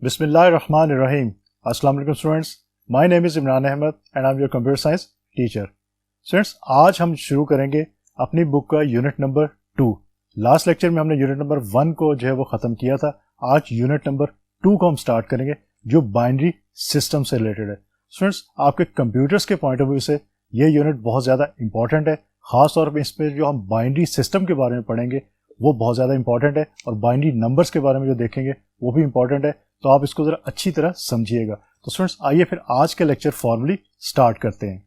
Bismillahirrahmanirrahim. Assalamu alaikum students. My name is Imran Ahmed and I'm your computer science teacher. Students, आज हम शुरू करेंगे अपनी book का यूनिट नंबर 2. लास्ट लेक्चर में हमने यूनिट नंबर 1 को जो है वो ख़त्म किया था. आज यूनिट नंबर 2 को हम स्टार्ट करेंगे जो बाइनरी सिस्टम से रिलेटेड है. स्टूडेंट्स, आपके कंप्यूटर्स के पॉइंट ऑफ व्यू से ये यूनिट बहुत ज़्यादा इंपॉर्टेंट है. ख़ास तौर पर इसमें जो हम बाइनरी सिस्टम के बारे में पढ़ेंगे वो बहुत ज़्यादा इंपॉर्टेंट है और बाइनरी नंबर्स के बारे में जो देखेंगे वो भी इंपॉर्टेंट है. तो आप इसको ज़रा अच्छी तरह समझिएगा. तो स्टूडेंट्स, आइए फिर आज का लेक्चर फॉर्मली स्टार्ट करते हैं.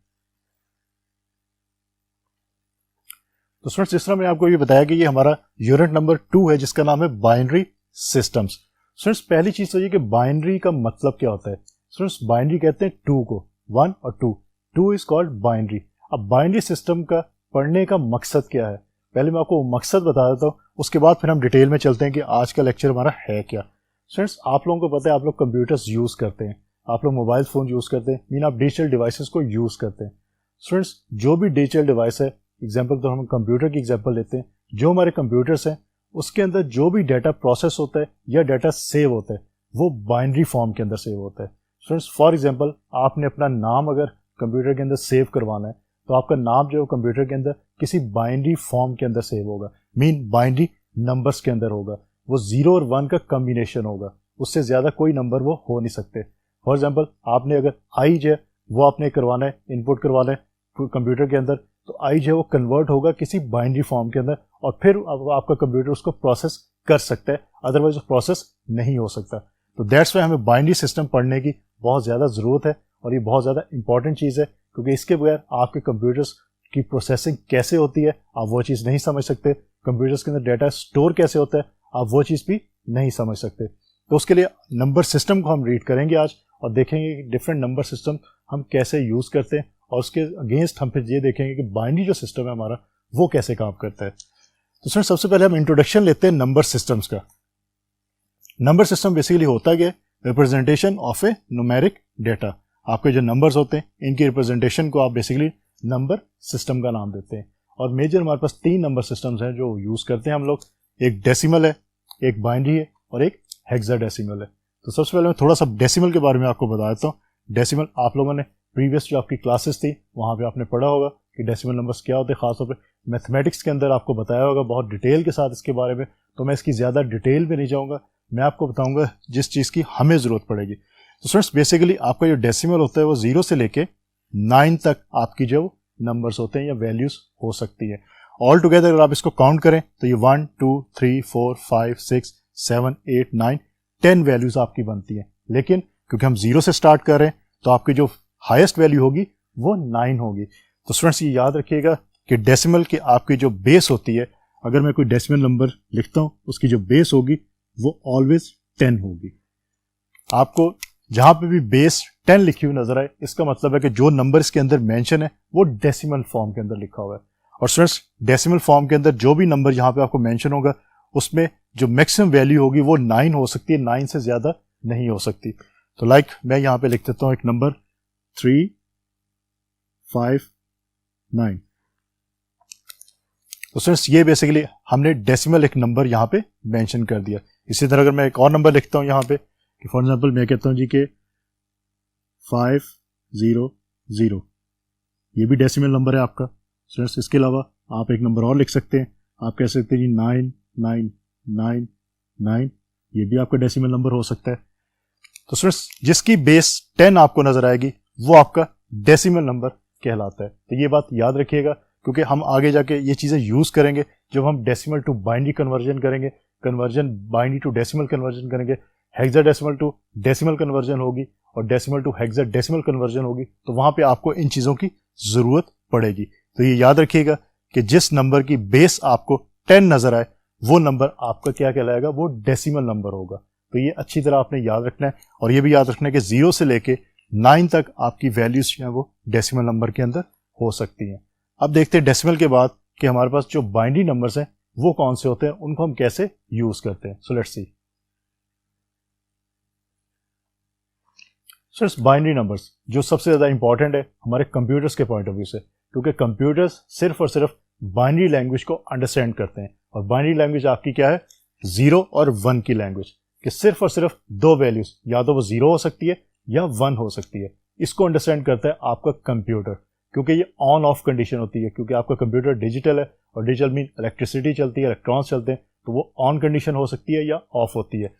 तो स्टूडेंट्स, जिस तरह मैंने आपको ये बताया कि ये हमारा यूनिट नंबर 2 है जिसका नाम है बाइनरी सिस्टम्स. स्टूडेंट्स, पहली चीज़ तो ये कि बाइनरी का मतलब क्या होता है. स्टूडेंट्स, बाइनरी कहते हैं 2 को, 1 और 2. 2 इज कॉल्ड बाइनरी. अब बाइनरी सिस्टम का पढ़ने का मकसद क्या है, पहले मैं आपको मकसद बता देता हूँ, उसके बाद फिर हम डिटेल में चलते हैं कि आज का लेक्चर हमारा है क्या. स्टूडेंट्स, आप लोगों को पता है आप लोग कंप्यूटर्स यूज़ करते हैं, आप लोग मोबाइल फ़ोन यूज़ करते हैं, मीन आप डिजिटल डिवाइसेस को यूज़ करते हैं. स्टूडेंट्स, जो भी डिजिटल डिवाइस है, एग्जांपल तो हम कंप्यूटर की एग्जांपल लेते हैं, जो हमारे कंप्यूटर्स हैं उसके अंदर जो भी डाटा प्रोसेस होता है या डाटा सेव होता है वो बाइनरी फॉर्म के अंदर सेव होता है. स्टूडेंट्स, फॉर एग्जाम्पल आपने अपना नाम अगर कंप्यूटर के अंदर सेव करवाना है तो आपका नाम जो है कंप्यूटर के अंदर किसी बाइनरी फॉर्म के अंदर सेव होगा, मीन बाइनरी नंबर्स के अंदर होगा. वो 0 और 1 का कम्बिनेशन होगा, उससे ज़्यादा कोई नंबर वो हो नहीं सकते. फॉर एग्जांपल आपने अगर आई जो है वो आपने करवाना है, इनपुट करवाना है कंप्यूटर के अंदर, तो आई जो है वो कन्वर्ट होगा किसी बाइनरी फॉर्म के अंदर और फिर आपका कंप्यूटर उसको प्रोसेस कर सकता है, अदरवाइज वो प्रोसेस नहीं हो सकता. तो दैट्स वाई हमें बाइनरी सिस्टम पढ़ने की बहुत ज़्यादा ज़रूरत है और ये बहुत ज़्यादा इंपॉर्टेंट चीज़ है, क्योंकि इसके बगैर आपके कंप्यूटर्स की प्रोसेसिंग कैसे होती है आप वो चीज़ नहीं समझ सकते. कंप्यूटर्स के अंदर डाटा स्टोर कैसे होता है आप वो चीज़ भी नहीं समझ सकते. तो उसके लिए नंबर सिस्टम को हम रीड करेंगे आज और देखेंगे कि डिफरेंट नंबर सिस्टम हम कैसे यूज़ करते हैं और उसके अगेंस्ट हम फिर ये देखेंगे कि बाइनरी जो सिस्टम है हमारा वो कैसे काम करता है. तो सर, सबसे पहले हम इंट्रोडक्शन लेते हैं नंबर सिस्टम्स का. नंबर सिस्टम बेसिकली होता है representation of A numeric data. आपके जो नंबर्स होते हैं इनकी रिप्रेजेंटेशन को आप बेसिकली नंबर सिस्टम का नाम देते हैं. और मेजर हमारे पास 3 नंबर सिस्टम्स हैं जो यूज़ करते हैं हम लोग. एक डेसिमल है, एक बाइनरी है और एक हेक्साडेसिमल है. तो सबसे पहले मैं थोड़ा सा डेसिमल के बारे में आपको बता देता हूँ. डेसिमल आप लोगों ने प्रीवियस जो आपकी क्लासेस थी वहाँ पे आपने पढ़ा होगा कि डेसिमल नंबर्स क्या होते हैं. खासतौर पे मैथमेटिक्स के अंदर आपको बताया होगा बहुत डिटेल के साथ इसके बारे में, तो मैं इसकी ज़्यादा डिटेल में नहीं जाऊँगा. मैं आपको बताऊँगा जिस चीज़ की हमें ज़रूरत पड़ेगी. तो फ्रेंड्स, बेसिकली आपका जो डेसिमल होता है वो 0 से लेके 9 तक आपकी जो नंबर्स होते हैं या वैल्यूज़ हो सकती है. ऑल टुगेदर अगर आप इसको काउंट करें तो ये 1 2 3 4 5 6 7 8 9 10 वैल्यूज आपकी बनती हैं. लेकिन क्योंकि हम 0 से स्टार्ट कर रहे हैं तो आपकी जो हाईएस्ट वैल्यू होगी वो 9 होगी. तो स्टूडेंट्स, ये याद रखिएगा कि डेसिमल की आपकी जो बेस होती है, अगर मैं कोई डेसिमल नंबर लिखता हूँ उसकी जो बेस होगी वो ऑलवेज 10 होगी. आपको जहां पे भी बेस 10 लिखी हुई नजर आए इसका मतलब है कि जो नंबर इसके अंदर मेंशन है वो डेसिमल फॉर्म के अंदर लिखा हुआ है. और स्टूडेंट्स, डेसिमल फॉर्म के अंदर जो भी नंबर यहाँ पे आपको मेंशन होगा उसमें जो मैक्सिमम वैल्यू होगी वो 9 हो सकती है, 9 से ज्यादा नहीं हो सकती. तो लाइक मैं यहाँ पे लिख देता हूँ एक नंबर 3 5 9. तो स्टूडेंट्स, ये बेसिकली हमने डेसिमल एक नंबर यहाँ पे मेंशन कर दिया. इसी तरह अगर मैं एक और नंबर लिखता हूँ यहाँ पे, फॉर एग्जाम्पल मैं कहता हूँ जी के 500, ये भी डेसिमल नंबर है आपका. स्टूडेंट्स, इसके अलावा आप एक नंबर और लिख सकते हैं. आप कह सकते हैं जी 9999, ये भी आपका डेसिमल नंबर हो सकता है. तो स्टूडेंट्स, जिसकी बेस 10 आपको नजर आएगी वो आपका डेसिमल नंबर कहलाता है. तो ये बात याद रखिएगा क्योंकि हम आगे जाके ये चीज़ें यूज़ करेंगे जब हम डेसिमल टू बाइनरी कन्वर्जन करेंगे, conversion binary to decimal conversion करेंगे, हेक्साडेसिमल टू डेसिमल कन्वर्जन होगी और डेसिमल टू हेक्साडेसिमल कन्वर्जन होगी, तो वहाँ पे आपको इन चीज़ों की ज़रूरत पड़ेगी. तो ये याद रखिएगा कि जिस नंबर की बेस आपको 10 नजर आए वो नंबर आपका क्या कहलाएगा, वो डेसिमल नंबर होगा. तो ये अच्छी तरह आपने याद रखना है और ये भी याद रखना है कि 0 से लेके 9 तक आपकी वैल्यूज जो है वो डेसिमल नंबर के अंदर हो सकती हैं. अब देखते हैं डेसिमल के बाद कि हमारे पास जो बाइनरी नंबर्स हैं वो कौन से होते हैं, उनको हम कैसे यूज करते हैं. So let's see. So binary numbers जो सबसे ज्यादा इंपॉर्टेंट है हमारे कंप्यूटर्स के पॉइंट ऑफ व्यू से, क्योंकि कंप्यूटर्स सिर्फ और सिर्फ बाइनरी लैंग्वेज को अंडरस्टैंड करते हैं और बाइनरी लैंग्वेज आपकी क्या है, 0 और 1 की लैंग्वेज. कि सिर्फ और सिर्फ दो वैल्यूज, या तो वो 0 हो सकती है या 1 हो सकती है। इसको अंडरस्टैंड करता है आपका कंप्यूटर, क्योंकि ये ऑन ऑफ कंडीशन होती है, क्योंकि आपका कंप्यूटर डिजिटल है और डिजिटल मीन इलेक्ट्रिसिटी चलती है, इलेक्ट्रॉन्स चलते हैं, तो वो ऑन कंडीशन हो सकती है या ऑफ होती है।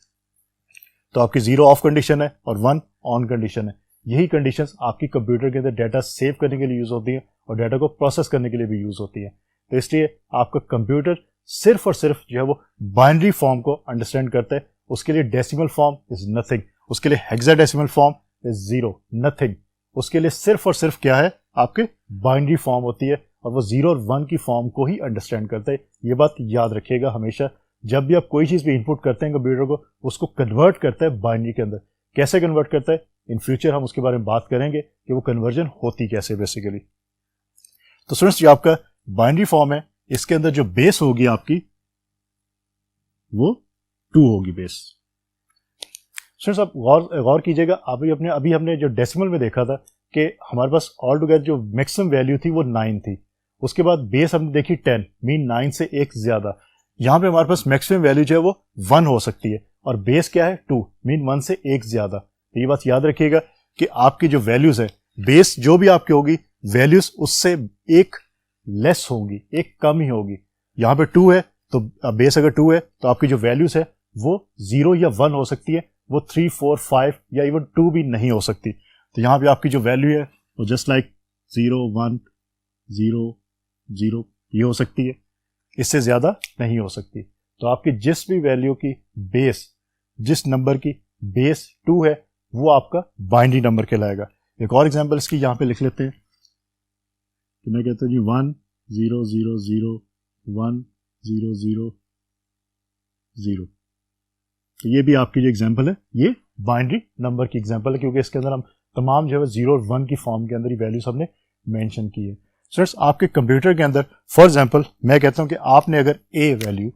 तो आपकी 0 ऑफ कंडीशन है और 1 ऑन कंडीशन है। यही कंडीशंस आपकी कंप्यूटर के अंदर डाटा सेव करने के लिए यूज होती है और डाटा को प्रोसेस करने के लिए भी यूज होती है। तो इसलिए आपका कंप्यूटर सिर्फ और सिर्फ जो है वो बाइनरी फॉर्म को अंडरस्टैंड करता है। उसके लिए डेसिमल फॉर्म इज नथिंग, उसके लिए हेक्साडेसिमल फॉर्म इज 0, नथिंग। उसके लिए सिर्फ और सिर्फ क्या है, आपके बाइनरी फॉर्म होती है और वो 0 और 1 की फॉर्म को ही अंडरस्टैंड करता है। ये बात याद रखिएगा हमेशा, जब भी आप कोई चीज भी इनपुट करते हैं कंप्यूटर को, उसको कन्वर्ट करता है बाइनरी के अंदर। कैसे कन्वर्ट करता है, इन फ्यूचर हम उसके बारे में बात करेंगे कि वो कन्वर्जन होती कैसे बेसिकली। तो स्टूडेंट्स, जो आपका बाइनरी फॉर्म है, इसके अंदर जो बेस होगी आपकी वो 2 होगी बेस। स्टूडेंट्स, आप गौर कीजिएगा, अभी हमने जो डेसिमल में देखा था कि हमारे पास ऑल टुगेदर जो मैक्सिमम वैल्यू थी वो 9 थी। उसके बाद बेस हमने देखी 10, मीन 9 से एक ज्यादा। यहां पे हमारे पास मैक्सिमम वैल्यू जो है वो 1 हो सकती है और बेस क्या है 2, मीन 1 से एक ज्यादा। तो ये बात याद रखिएगा कि आपकी जो वैल्यूज है, बेस जो भी आपकी होगी, वैल्यूज उससे एक लेस होंगी, एक कम ही होगी। यहां पे 2 है तो बेस अगर 2 है तो आपकी जो वैल्यूज है वो 0 या 1 हो सकती है, वो 3, 4, 5 या इवन 2 भी नहीं हो सकती। तो यहां पे आपकी जो वैल्यू है वो जस्ट लाइक 0, 1, 0, 0 ये हो सकती है, इससे ज्यादा नहीं हो सकती। तो आपकी जिस भी वैल्यू की बेस, जिस नंबर की बेस 2 है, वो आपका बाइनरी नंबर कहलाएगा। एक और एग्जांपल इसकी यहां पे लिख लेते हैं कि मैं कहता हूं जी 1, 0, 0, 0, 1, 0, 0, 0। तो ये भी आपकी जो एग्जांपल है ये बाइनरी नंबर की एग्जांपल है, क्योंकि इसके अंदर हम तमाम जो है 0 और 1 की फॉर्म के अंदर ही वैल्यूज हमने मेंशन की है। स्टूडेंट्स, आपके कंप्यूटर के अंदर फॉर एग्जांपल मैं कहता हूं कि आपने अगर ए वैल्यू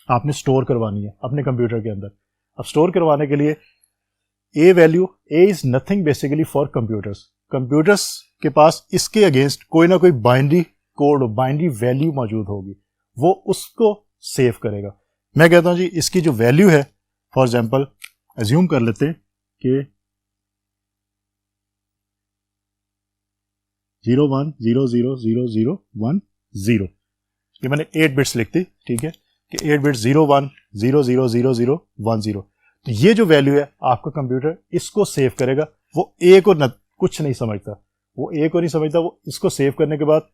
आपने स्टोर करवानी है अपने कंप्यूटर के अंदर। अब स्टोर करवाने के लिए a value, a is nothing basically for computers के पास इसके अगेंस्ट कोई ना कोई बाइनरी कोड, बाइनरी वैल्यू मौजूद होगी, वो उसको सेव करेगा। मैं कहता हूं जी इसकी जो वैल्यू है, फॉर एग्जांपल अज्यूम कर लेते हैं कि 0, 1, 0, 0, 0, 0, 1, 0। ये मैंने 8 बिट्स लिख दी, ठीक है, कि 8 बिट्स 0, 1, 0, 0, 0, 0, 1, 0। तो ये जो वैल्यू है आपका कंप्यूटर इसको सेव करेगा। वो ए को कुछ नहीं समझता, वो ए को नहीं समझता। वो इसको सेव करने के बाद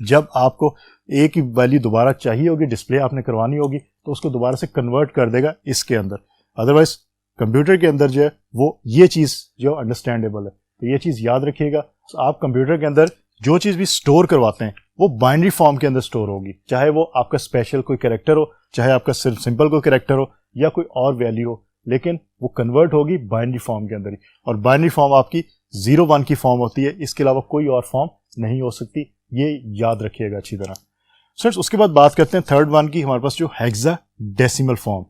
जब आपको ए की वैल्यू दोबारा चाहिए होगी, डिस्प्ले आपने करवानी होगी, तो उसको दोबारा से कन्वर्ट कर देगा इसके अंदर। अदरवाइज कंप्यूटर के अंदर जो है वो ये चीज जो अंडरस्टैंडेबल है। तो ये चीज याद रखिएगा, आप कंप्यूटर के अंदर जो चीज भी स्टोर करवाते हैं वो बाइनरी फॉर्म के अंदर स्टोर होगी, चाहे वो आपका स्पेशल कोई कैरेक्टर हो, चाहे आपका सिंपल कोई कैरेक्टर हो या कोई और वैल्यू हो, लेकिन वो कन्वर्ट होगी बाइनरी फॉर्म के अंदर ही। और बाइनरी फॉर्म आपकी 0, 1 की फॉर्म होती है, इसके अलावा कोई और फॉर्म नहीं हो सकती। ये याद रखिएगा अच्छी तरह। स्टूडेंट्स, उसके बाद बात करते हैं थर्ड वन की, हमारे पास जो हेक्साडेसिमल फॉर्म।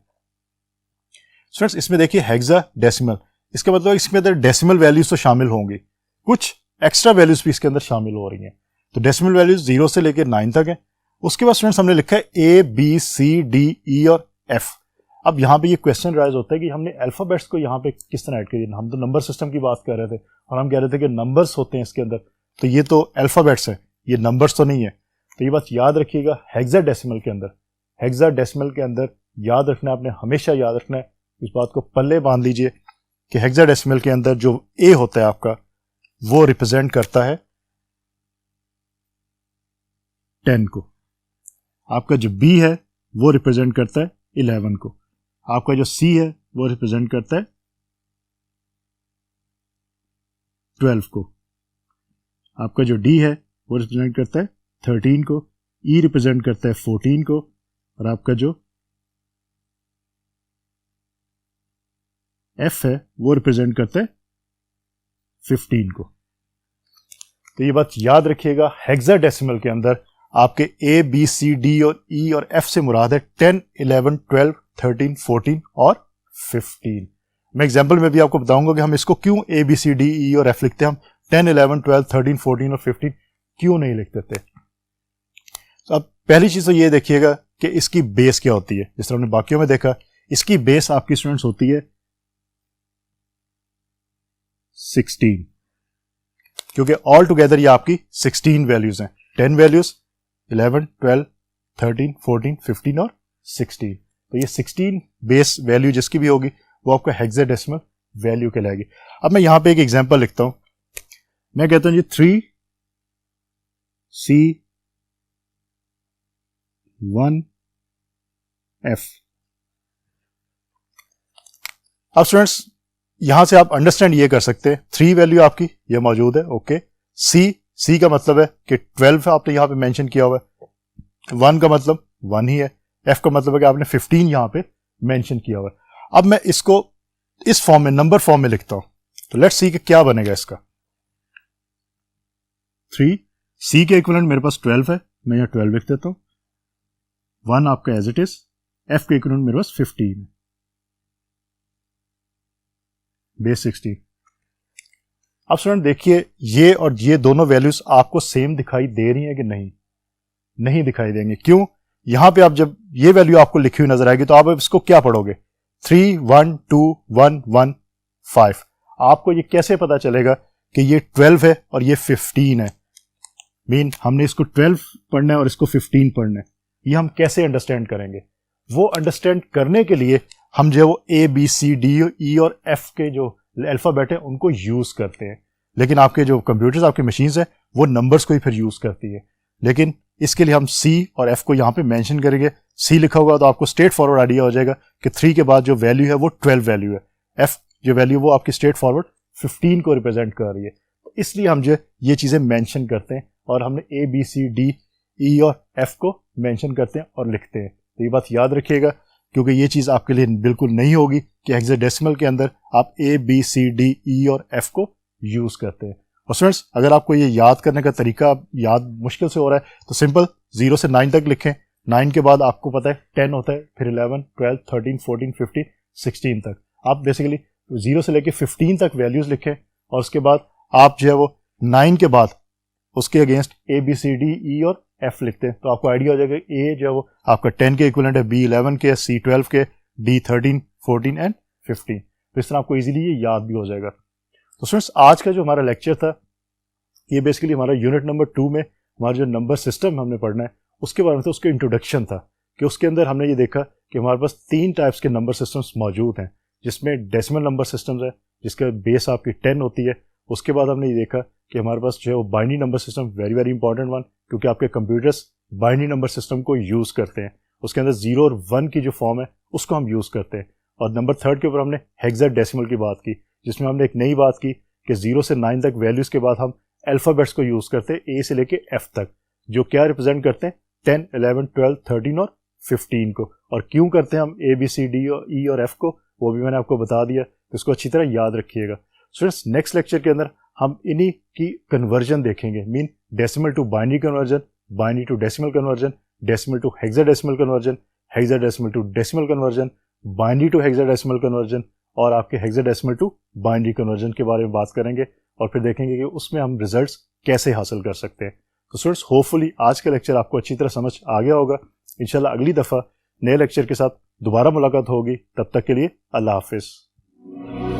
स्टूडेंट्स, इसमें देखिए हेक्साडेसिमल, इसका मतलब इसके अंदर डेसिमल वैल्यूज तो शामिल होंगी, कुछ एक्स्ट्रा वैल्यूज भी इसके अंदर शामिल हो रही हैं। तो डेसिमल वैल्यूज 0 से लेकर 9 तक है। उसके बाद स्टूडेंट्स हमने लिखा है ए, बी, सी, डी, ई और एफ। अब यहाँ पे ये क्वेश्चन राइज होता है कि हमने अल्फाबेट्स को यहाँ पे किस तरह ऐड किया। हम तो नंबर सिस्टम की बात कर रहे थे और हम कह रहे थे कि नंबर्स होते हैं इसके अंदर, तो ये तो अल्फाबेट्स है, ये नंबर्स तो नहीं है। तो ये बात याद रखिएगा, हेक्साडेसिमल के अंदर याद रखना, आपने हमेशा याद रखना है, इस बात को पल्ले बांध लीजिए कि हेक्साडेसिमल के अंदर जो ए होता है आपका वो रिप्रेजेंट करता है 10 को, आपका जो बी है वो रिप्रेजेंट करता है 11 को, आपका जो सी है वो रिप्रेजेंट करता है 12 को, आपका जो डी है वो रिप्रेजेंट करता है 13 को, ई रिप्रेजेंट करता है 14 को, और आपका जो एफ है वो रिप्रेजेंट करता है 15 को। तो ये बात याद रखिएगा, हेक्साडेसिमल के अंदर आपके ए, बी, सी, डी और ई और एफ से मुराद है 10, 11, 12, 13, 14 और 15। मैं एग्जांपल में भी आपको बताऊंगा कि हम इसको क्यों ए, बी, सी, डी, ई और एफ लिखते हैं, हम 10, 11, 12, 13, 14 और 15 क्यों नहीं लिख देते। तो अब पहली चीज तो ये देखिएगा कि इसकी बेस क्या होती है। जिस तरह हमने बाकियों में देखा, इसकी बेस आपकी स्टूडेंट्स होती है 16, क्योंकि ऑल टुगेदर ये आपकी 16 वैल्यूज हैं। 10 वैल्यूज 11, 12, 13, 14, 15 और 16। तो ये 16 बेस वैल्यू जिसकी भी होगी वो आपका हेक्साडेसिमल वैल्यू कहलाएगी। अब मैं यहां पे एक एग्जांपल लिखता हूं। मैं कहता हूं जी 3C1F। अब स्टूडेंट्स यहां से आप अंडरस्टैंड ये कर सकते हैं, 3 वैल्यू आपकी ये मौजूद है, ओके। सी का मतलब है कि 12 आपने यहां पे मेंशन किया हुआ है, 1 का मतलब 1 ही है, F का मतलब है कि आपने 15 यहां पे मेंशन किया हुआ है। अब मैं इसको इस फॉर्म में, नंबर फॉर्म में लिखता हूं, तो लेट्स सी कि क्या बनेगा इसका। 3 सी के इक्विवेलेंट मेरे पास 12 है, मैं यहां 12 लिख देता हूं। 1 आपका एज इट इज, F के इक्विवेलेंट मेरे पास 15 है, बेस 16। अब स्टूडेंट देखिए, ये और ये दोनों वैल्यूज आपको सेम दिखाई दे रही हैं कि नहीं? नहीं दिखाई देंगे। क्यों? यहां पे आप जब ये वैल्यू आपको लिखी हुई नजर आएगी तो आप इसको क्या पढ़ोगे? 3, 1, 2, 1, 1, 5। आपको ये कैसे पता चलेगा कि ये 12 है और ये 15 है? मीन हमने इसको 12 पढ़ना है और इसको 15 पढ़ना है। ये हम कैसे अंडरस्टैंड करेंगे? वो अंडरस्टैंड करने के लिए हम जो वो A, B, C, D, E और F के जो अल्फाबेट है उनको यूज करते हैं। लेकिन आपके जो कंप्यूटर्स, आपकी मशीन्स है, वो नंबर्स को ही फिर यूज करती है। लेकिन इसके लिए हम C और F को यहाँ पे मेंशन करेंगे। C लिखा होगा तो आपको स्ट्रेट फॉरवर्ड आइडिया हो जाएगा कि 3 के बाद जो वैल्यू है वो 12 वैल्यू है। F जो वैल्यू वो आपकी स्ट्रेट फॉरवर्ड 15 को रिप्रेजेंट कर रही है। तो इसलिए हम जो ये चीजें मेंशन करते हैं और हमने A, B, C, D, E और F को मेंशन करते हैं और लिखते हैं। तो ये बात याद रखिएगा, क्योंकि ये चीज आपके लिए बिल्कुल नहीं होगी कि हेक्साडेसिमल के अंदर आप A, B, C, D, E और F को यूज करते हैं। और स्टूडेंट्स अगर आपको ये याद करने का तरीका याद मुश्किल से हो रहा है तो सिंपल 0 से 9 तक लिखें। 9 के बाद आपको पता है 10 होता है, फिर 11, 12, 13, 14, 15, 16 तक। आप बेसिकली 0 से लेके 15 तक वैल्यूज लिखें और उसके बाद आप जो है वो 9 के बाद उसके against A, B, C, D, E और F लिखते हैं। तो आपको आइडिया हो जाएगा A जो है वो आपका 10 के इक्विवेलेंट है, B 11 के, C 12 के, D 13, 14 एंड 15। तो इस तरह आपको इजीली ये याद भी हो जाएगा। तो स्टूडेंट्स आज का जो हमारा लेक्चर था ये बेसिकली हमारा यूनिट नंबर 2 में हमारा जो नंबर सिस्टम हमने पढ़ना है उसके बारे में था, उसका इंट्रोडक्शन था कि उसके अंदर हमने ये देखा कि हमारे पास 3 टाइप्स के नंबर सिस्टम्स मौजूद हैं, जिसमें डेसिमल नंबर सिस्टम्स है जिसका बेस आपकी 10 होती है। उसके बाद हमने ये देखा कि हमारे पास जो है वो binary number system, very very important one, क्योंकि आपके कंप्यूटर्स बाइनरी नंबर सिस्टम को यूज करते हैं। उसके अंदर 0 और 1 की जो फॉर्म है उसको हम यूज करते हैं। और नंबर 3 के ऊपर हमने हेक्साडेसिमल की बात की, जिसमें हमने एक नई बात की कि 0 से 9 तक वैल्यूज के बाद हम अल्फाबेट्स को यूज करते हैं, A से लेके F तक, जो क्या रिप्रेजेंट करते हैं 10, 11, 12, 13 और 15 को। और क्यों करते हैं हम A, B, C, D और E और F को, वो भी मैंने आपको बता दिया, तो इसको अच्छी तरह याद रखिएगा। स्टूडेंट्स नेक्स्ट लेक्चर के अंदर हम इन्हीं की कन्वर्जन देखेंगे, mean decimal to binary conversion, binary to decimal conversion, decimal to hexadecimal conversion, hexadecimal to decimal conversion, binary to hexadecimal conversion और आपके हेक्साडेसिमल टू बाइनरी कन्वर्जन के बारे में बात करेंगे और फिर देखेंगे कि उसमें हम रिजल्ट्स कैसे हासिल कर सकते हैं। तो स्टूडेंट्स होपफुली आज का लेक्चर आपको अच्छी तरह समझ आ गया होगा। इंशाल्लाह अगली दफ़ा नए लेक्चर के साथ दोबारा मुलाकात होगी। तब तक के लिए अल्लाह हाफिज़।